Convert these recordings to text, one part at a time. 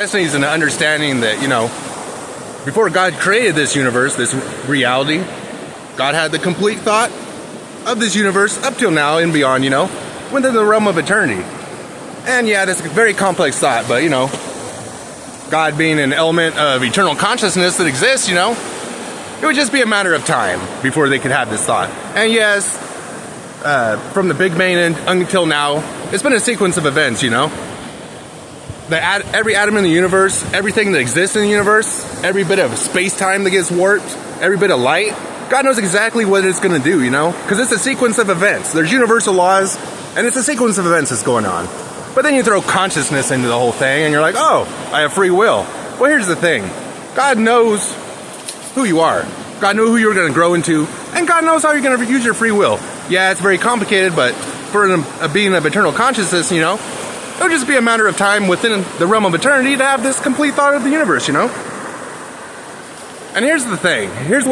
Destiny is an understanding that, before God created this universe, this reality, God had the complete thought of this universe up till now and beyond, within the realm of eternity. And yeah, it's a very complex thought, but, God being an element of eternal consciousness that exists, it would just be a matter of time before they could have this thought. And yes, from the Big Bang until now, it's been a sequence of events, every atom in the universe, everything that exists in the universe, every bit of space-time that gets warped, every bit of light, God knows exactly what it's going to do, because it's a sequence of events. There's universal laws, and it's a sequence of events that's going on. But then you throw consciousness into the whole thing, and you're like, oh, I have free will. Well, here's the thing. God knows who you are. God knows who you're going to grow into, and God knows how you're going to use your free will. Yeah, it's very complicated, but for a being of eternal consciousness, it'll just be a matter of time within the realm of eternity to have this complete thought of the universe, And here's the thing. Here's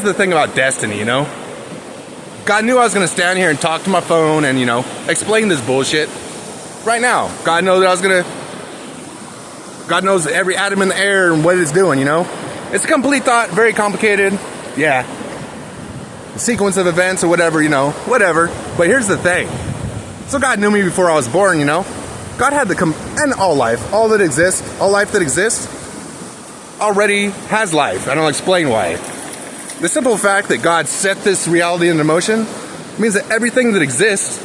the thing about destiny, God knew I was going to stand here and talk to my phone and, explain this bullshit right now. God knows that God knows every atom in the air and what it's doing, It's a complete thought, very complicated. Yeah. A sequence of events or whatever, whatever. But here's the thing. So God knew me before I was born, God had and all life, all life that exists, already has life. And I'll explain why. The simple fact that God set this reality into motion means that everything that exists,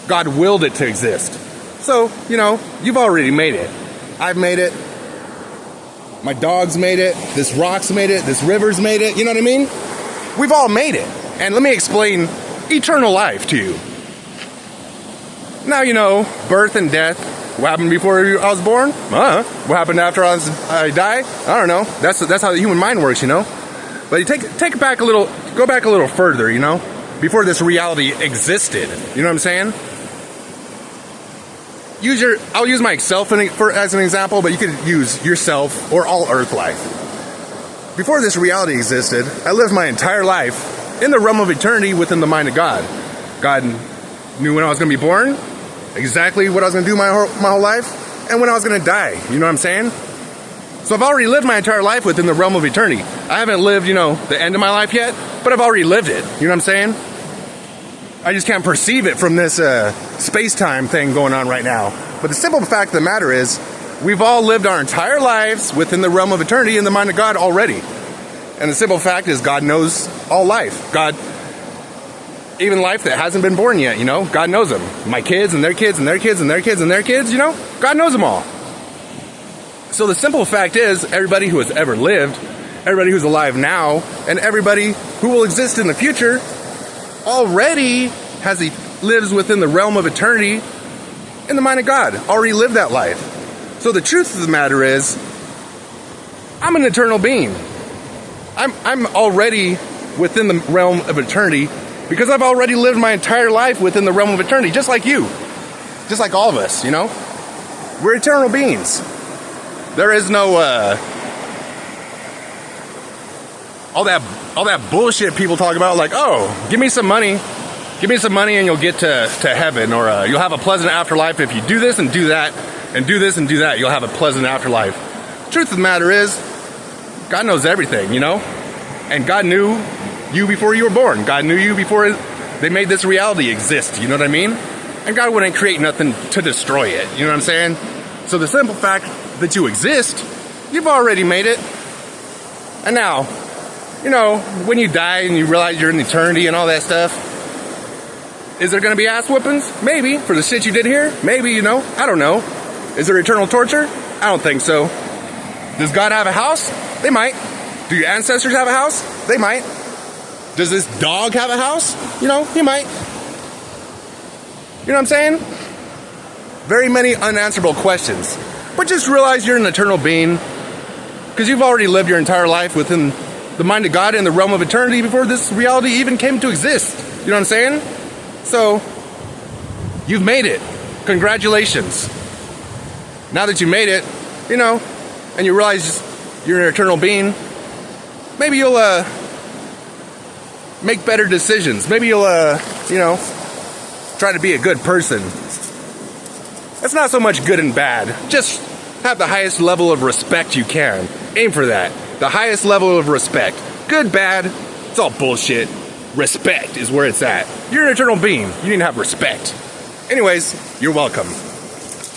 God willed it to exist. So, you've already made it. I've made it. My dog's made it. This rock's made it. This river's made it. You know what I mean? We've all made it. And let me explain eternal life to you. Now, birth and death. What happened before I was born? What happened after I die? I don't know. That's how the human mind works, But you take it back a little, go back a little further, before this reality existed. You know what I'm saying? I'll use myself as an example, but you could use yourself or all Earth life. Before this reality existed, I lived my entire life in the realm of eternity within the mind of God. God knew when I was going to be born, exactly what I was going to do my whole life, and when I was going to die. You know what I'm saying? So I've already lived my entire life within the realm of eternity. I haven't lived, the end of my life yet, but I've already lived it. You know what I'm saying? I just can't perceive it from this space-time thing going on right now. But the simple fact of the matter is, we've all lived our entire lives within the realm of eternity in the mind of God already. And the simple fact is, God knows all life. God, even life that hasn't been born yet, God knows them. My kids and their kids and their kids and their kids and their kids, God knows them all. So the simple fact is, everybody who has ever lived, everybody who's alive now, and everybody who will exist in the future already lives within the realm of eternity in the mind of God. Already lived that life. So the truth of the matter is, I'm an eternal being. I'm already within the realm of eternity because I've already lived my entire life within the realm of eternity, just like you. Just like all of us, We're eternal beings. There is no all that bullshit people talk about, like, oh, give me some money and you'll get to heaven, or you'll have a pleasant afterlife if you do this and do that, and do this and do that, you'll have a pleasant afterlife. Truth of the matter is, God knows everything, and God knew you before you were born. God knew you before they made this reality exist, you know what I mean? And God wouldn't create nothing to destroy it, you know what I'm saying? So the simple fact that you exist, you've already made it. And now, when you die and you realize you're in eternity and all that stuff, is there going to be ass whoopings? Maybe. For the shit you did here? Maybe, I don't know. Is there eternal torture? I don't think so. Does God have a house? They might. Do your ancestors have a house? They might. Does this dog have a house? He might. You know what I'm saying? Very many unanswerable questions. But just realize you're an eternal being because you've already lived your entire life within the mind of God in the realm of eternity before this reality even came to exist. You know what I'm saying? So, you've made it. Congratulations. Now that you made it, and you realize you're an eternal being, maybe you'll make better decisions. Maybe you'll, try to be a good person. It's not so much good and bad. Just Have the highest level of respect you can. Aim for that. The highest level of respect. Good, bad, it's all bullshit. Respect is where it's at. You're an eternal being. You need to have respect. Anyways, you're welcome.